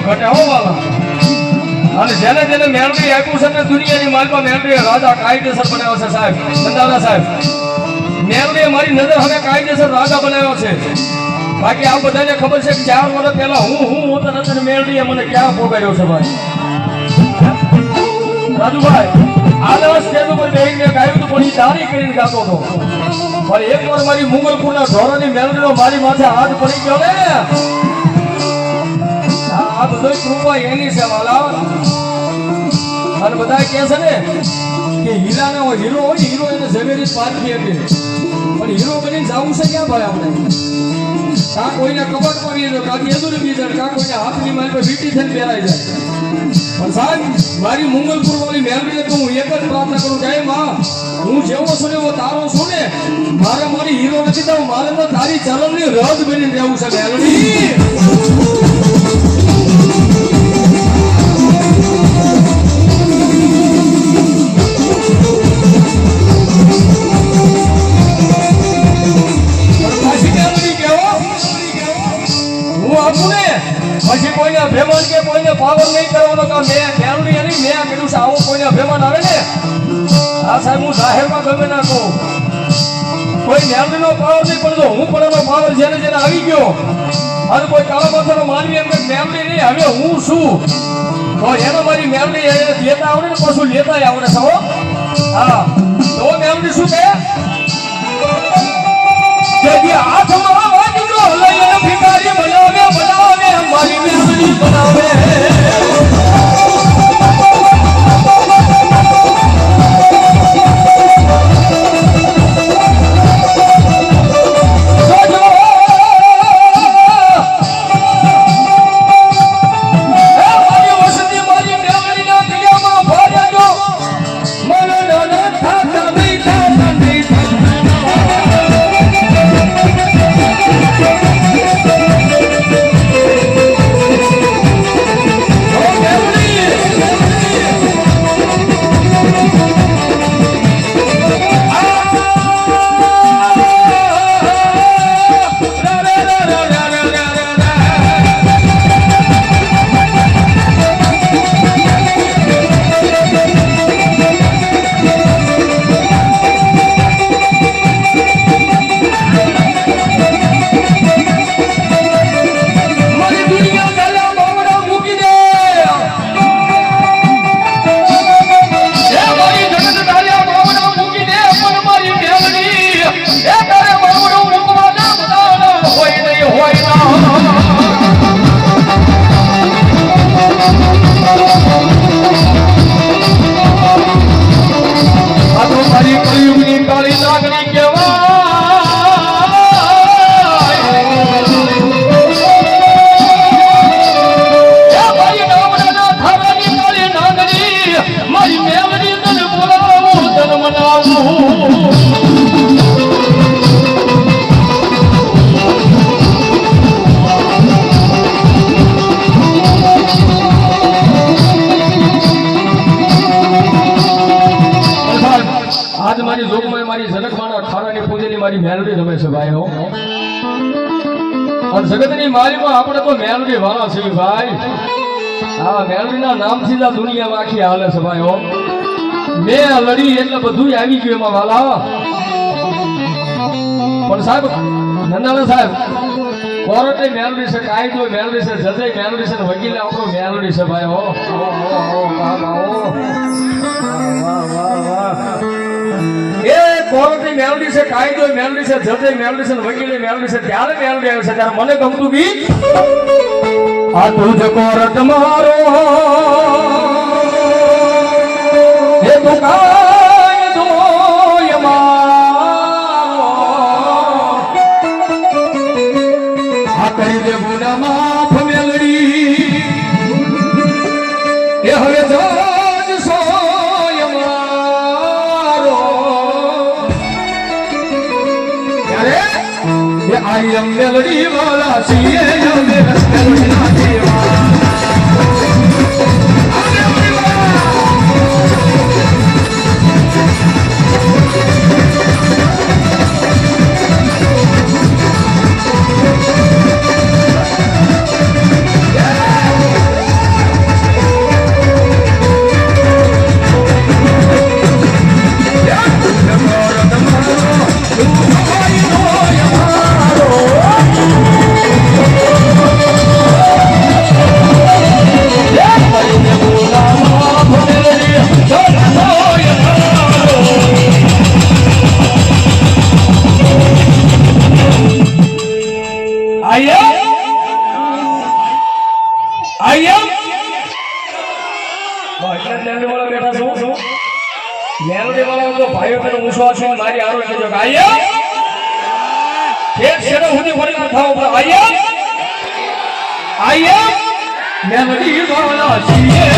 ઘટે હો વાલા અને જેને જેને મેલડી આપ્યું છે ને દુનિયાની માલમાં મેલડી રાજા કાયદેસર બનાવ્યો છે સાહેબ નંદાના સાહેબ મેલડીએ મારી નજર હવે કાયદેસર રાજા બનાવ્યો છે બાકી આ બધાને ખબર છે કે 4 વર્ષ પહેલા હું તો નજર મેલડીએ મને ક્યાં પોગાડ્યો છે ભાઈ રાજુભાઈ આ સ્ટેજ ઉપર બેહીને ગાયું તો પણ તારી કરીને ગાતો હતો પણ એકવાર મારી મુગલપુરના ઢોરાની મેલડીનો મારી માથે હાથ પડી ગયો ને આ બધો કૃપા એની છે વાલા અને બધા કહે છે ને કે હીરાનો હીરો હોય હીરો એને ઝવેરી પારખી શકે પણ હીરો બનીને જવું છે ક્યાં ભાઈ આપણે કાં કોઈને કબટ પડી જાય કાં એદુરી બી જાય કાં કોઈને હાથની મારી પર વીટી થઈને પહેરાઈ જાય પણ સાહેબ મારી મુગલપુર વાળી મેલડીને તો હું એક જ પ્રાર્થના કરું જય માં હું જેવો છું એવો તારો છું ને મારે મારી હીરો નથી તો મારે તો તારી ચરણની રજ બનીને રહેવું છે મેલડી પછી કોઈને અભિમાન કે કોઈને પાવર નહીં કરવાનો કે મેં મેલડી નહીં મેં કીધું છે આવું કોઈને અભિમાન આવે ને આ સાહેબ હું જાહેરમાં ગમે ના કહું કોઈ મેલડીનો પાવર નહીં પણ જો હું પણ એનો પાવર જેને જેને આવી ગયો અને કોઈ કાળા પથ્થરનો માનવી એમ કે મેલડી નહીં હવે હું છું તો એનો મારી મેલડી લેતા આવડે ને પાછું લેતા આવડે સહો હા તો મેલડી શું કહે કે હાથમાં વાજીરો લઈને ભિખારી બનાવે મારી મેલડી બનાવે મેલડી રમે છે ભાઈઓ અને જગતની મારીમાં આપણે તો મેલડી વાળા છે ભાઈ આ મેલડીના નામથી જ દુનિયામાં આખી હાલે છે ભાઈઓ બે લડી એટલે બધું આવી ગયું એમાં વાલા પણ સાહેબ નંદાણા સાહેબ કોર્ટે મેલડી છે કાયદો મેલડી છે જજે મેલડી છે વકીલે આપણો મેલડી છે ભાઈઓ એ કોર્ટની મેલડી છે કાયદો મેલડી છે જજે મેલડી છે વકીલે મેલડી છે ત્યારે મેલડી આવે છે ત્યારે મને ગમતું ગીત આ તુજ કોર્ટ મારો એ તો કાયદો આ કરી દે ગુના માફ મેલડી એ હવે I am melody wala siye melody na deva ભાઈઓ બહેનો ઊંચો છે મારી આરો કહેજો કે આયા એક શેરો સુધી વળી થાવ આયા મેલડી વાળા છીએ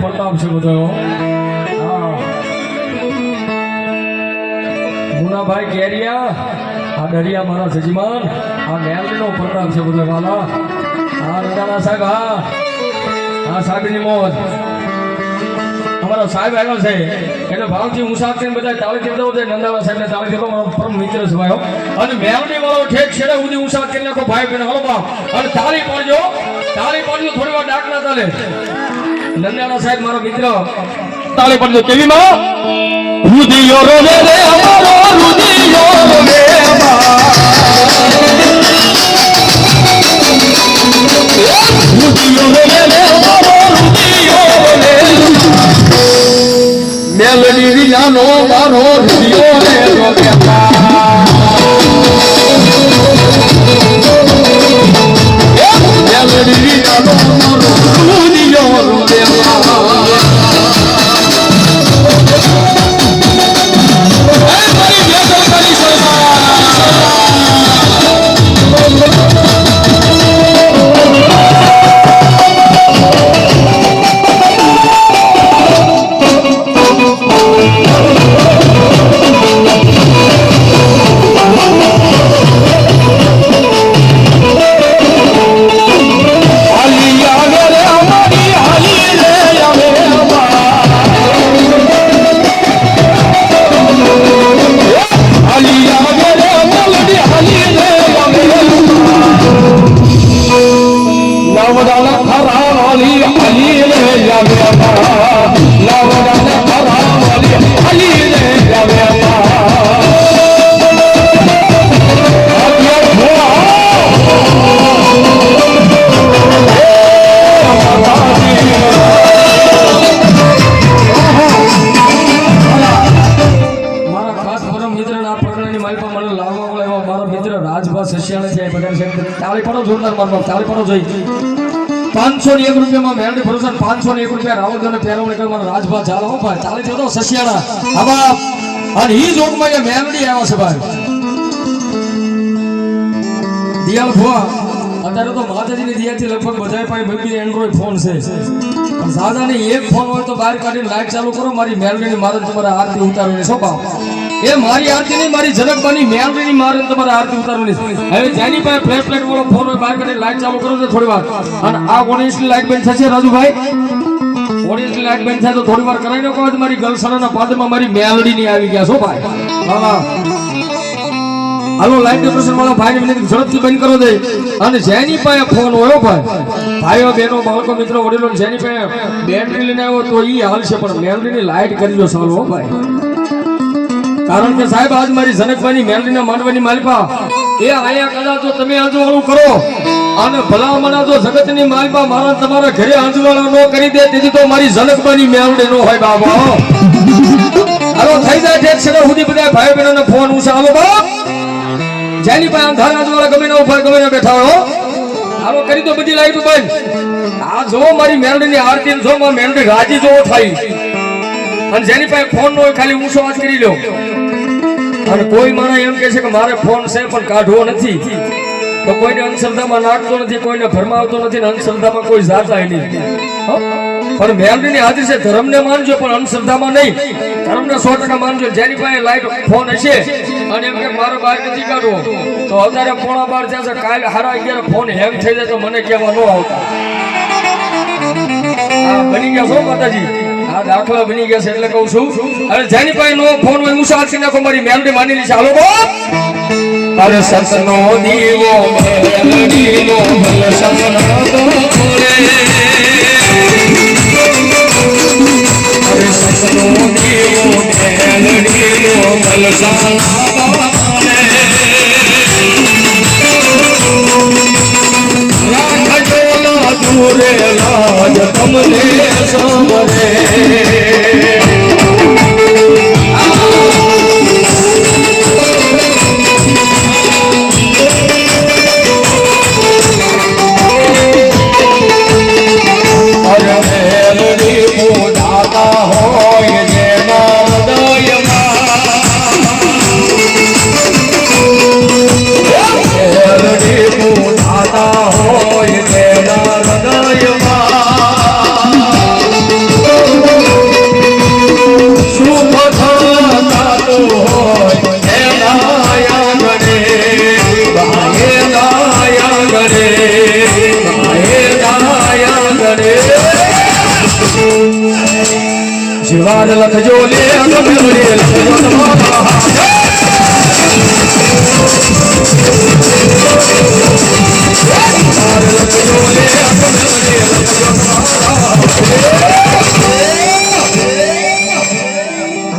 પ્રતાપ છે બધો મુનાભાઈ કેરિયા આ દરિયા મારા સજીમાન આ મેલડીનો પ્રતાપ છે બધો વાલા આ રડાના સાહેબ આ સાહેબની મોજ અમારો સાહેબ આવ્યો છે એટલે ભાવથી મુસાફરી બધા તાળી દેતો છે નંદાવા સાહેબને તાળી દેતો મારો પરમ મિત્ર છે ભાઈઓ અને મેલડી વાળો ઠેક છેડે સુધી મુસાફરી નાખો ભાઈ બહેન હલો બાપ અને તાળી પડજો થોડી વાર ડાક ના ચાલે નંદાના સાહેબ મારો મિત્ર તાળી પડજો કેવી માં રુદિયો રોવે રે અમારો રુદિયો રોવે રુદિયો રોવે રે અમારો રુદિયો રોવે મેલડી વિનાનો મારો રુદિયો રે રોવે મેલડી વિનાનો મારો રુદિયો રોવે જોરદાર મારવા તાળી પડો જોઈ 501 રૂપિયામાં મેલડી ભરોસા 501 રૂપિયા રાવલદેવને પહેરવણી કરવા રાજભા ચાલો હો ભાઈ તાળી દેતો સસિયાણા આવા અને ઈ જોગમાં એ મેલડી આવ્યા છે ભાઈ દિયાલ ભુવા અત્યારે તો માતાજીની દિયાથી લગભગ બધાય પાસે બધી એન્ડ્રોઈડ ફોન છે પણ સાદાને એક ફોન હોય તો બહાર કાઢીને લાઈટ ચાલુ કરો મારી મેલડીની મારે તમારે આરતી ઉતારવાની છો બાપ એ મારી આરતી નહીં મારી જનકબાની મેલડીની મારે તમારે આરતી ઉતારવાની હવે જેની પાસે ફ્લેશ લાઈટ વાળો ફોન હોય બહાર કાઢીને લાઈટ ચાલુ કરો છો થોડી વાર અને આ ઓડિયન્સની લાઈટ બંધ થશે રાજુભાઈ ઓડિયન્સની લાઈટ બંધ થાય તો થોડી વાર કરાવી નાખો મારી ગલસાના પાદરમાં મારી મેલડીની આવી ગયા છો ભાઈ હા હાલો લાઈટ ડેકોરેશન વાળા ભાઈને વિનંતી ઝડપથી બંધ કરો દે અને જેની પાસે ફોન હોય ભાઈ ભાઈઓ બહેનો બાળકો મિત્રો વડીલો જેની પાસે બેટરી લઈને આવ્યો તો ઈ હાલ છે પણ મેલડીની લાઈટ કરી દો સારું હો ભાઈ કારણ કે સાહેબ આજ મારી જનકભાઈની મેલડીના માંડવાની માલિકા એ આયા કદાચ જો તમે આંજવાળું કરો અને ભલામણા જો જગતની માલિકા મારા તમારા ઘરે આંજવાળા ન કરી દે તેથી તો મારી જનકભાઈની મેલડી નો હોય બાબા હાલો થઈ જાય ઠેક છે સુધી બધા ભાઈ બહેનોને ફોન ઉછા હાલો બાપ જેની પાસે અંધાર આંજવાળા ગમે ને ઉપર ગમે ને બેઠા હોય હાલો કરી તો બધી લાઈટ બંધ આ જો મારી મેલડીની આરતી જો માં મેલડી રાજી જો થાય અને જેની પાસે ફોન નો હોય ખાલી ઊંચો વાત કરી લો અને કોઈ મારા એમ કહે છે કે મારે ફોન છે પણ કાઢવો નથી તો કોઈને અંધશ્રદ્ધામાં નાખતો નથી કોઈને ભરમાવતો નથી ને અંધશ્રદ્ધામાં કોઈ જાતા નહીં પણ મેલડીની હાજરી છે ધર્મને માનજો પણ અંધશ્રદ્ધામાં નહીં ધર્મને 100% માનજો જેની પાસે લાઈટ ફોન હશે અને એમ કે મારો બહાર નથી કાઢવો તો અત્યારે 12:30 થયા છે કાલે 11:30 ફોન હેંગ થઈ જાય તો મને કહેવા ન આવતા આ બની ગયા છો માતાજી આ દાખલા બની ગયા છે એટલે કહું છું અરે જેની પાસે નો ફોન હોય હું સાચી નાખો મારી મેલડી માની લીધી હાલો બાપ અરે સસનો દીવો મેલડીનો ભલ સપનો તોરે અરે સસનો દીવો મેલડીનો ભલ સપનો રાખજો ના દૂરે લાજ તમને સમરે જીવાદ લખજો લે મેલડી લખજો તમારા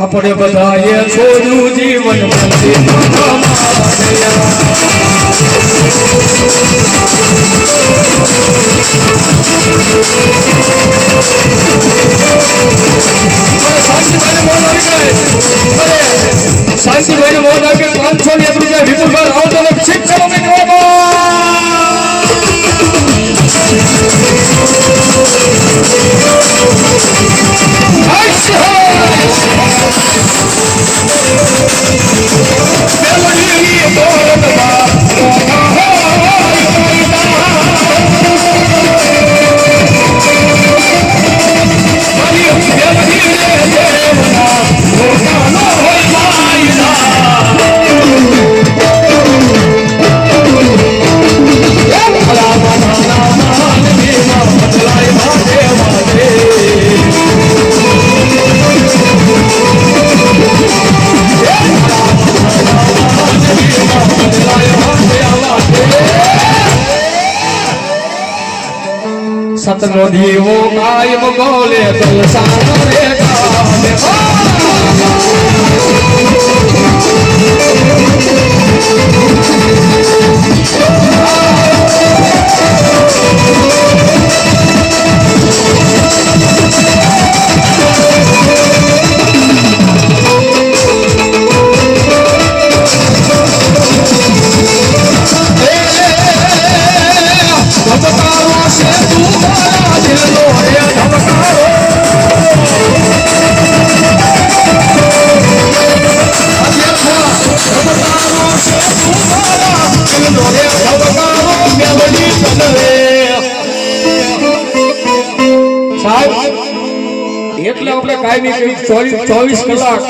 આપણે બધાએ છોડ્યું જીવન શાંતિભાઈ મોડ આવે 500 ની રૂપિયા વિપુલભાઈ આવો તો ઠીક ચલો મિત્રો સતનો દીવો કાયમ બોલે તલસાનો રે ગામે એટલે આપણે કાયમી 24 કલાક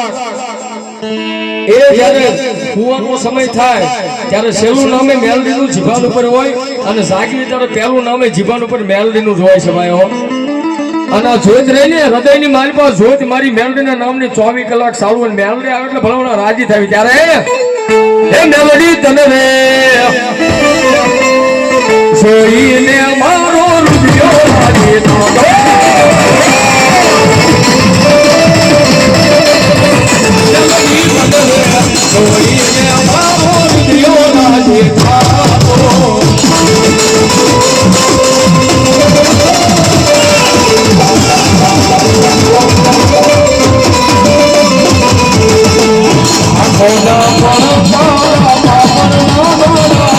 એ જ્યારે કુવાનો સમય થાય ત્યારે છેલ્લું નામે મેલડીનું જીભાન ઉપર હોય અને જાગવી ત્યારે પહેલું નામે જીભાન ઉપર મેલડીનું જ હોય છે ભાઈઓ અને જોત રહીને હૃદયની મારી પાસે જોત મારી મેલડીના નામની 24 કલાક સારું અને મેલડી આવે એટલે ભલામણા રાજી થાય ત્યારે હે મેલડી તને રે જોઈને મારો રૂપિયો રાજી થતો Thank you. જોઈને મારો દિયો રાજી થાતો આખોના પણ મારા પાપરના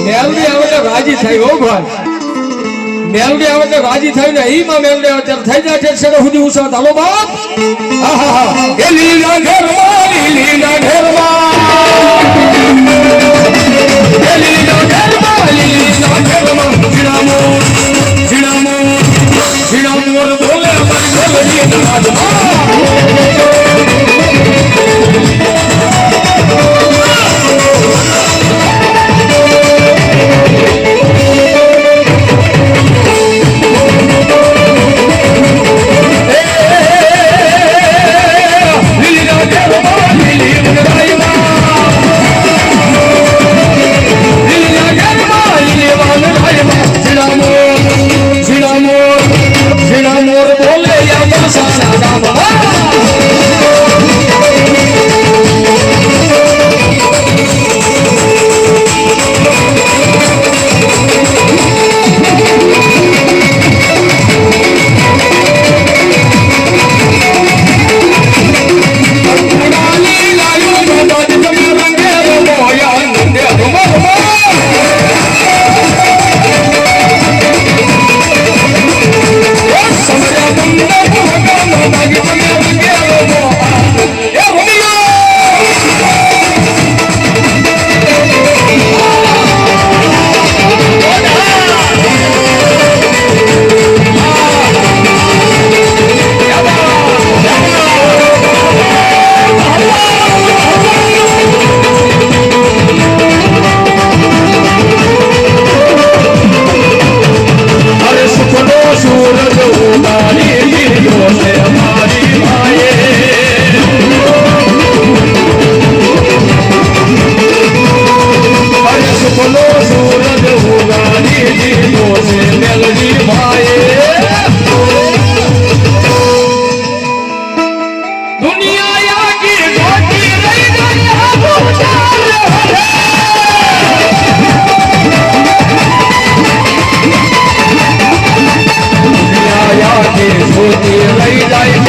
મેલડી આવે એટલે રાજી થાય હો ભાઈ મેલડી આવે એટલે રાજી થાય ને ઈમાં મેલડી આવે ત્યારે થઈ જાય છે છેડો સુધી ઉસા હાલો બાપ આહા એ લીલા ઘરમાં એ લીલા ઘરમાં જીણામો બોલે મારી મેલડી રાજમાં લઈ જાય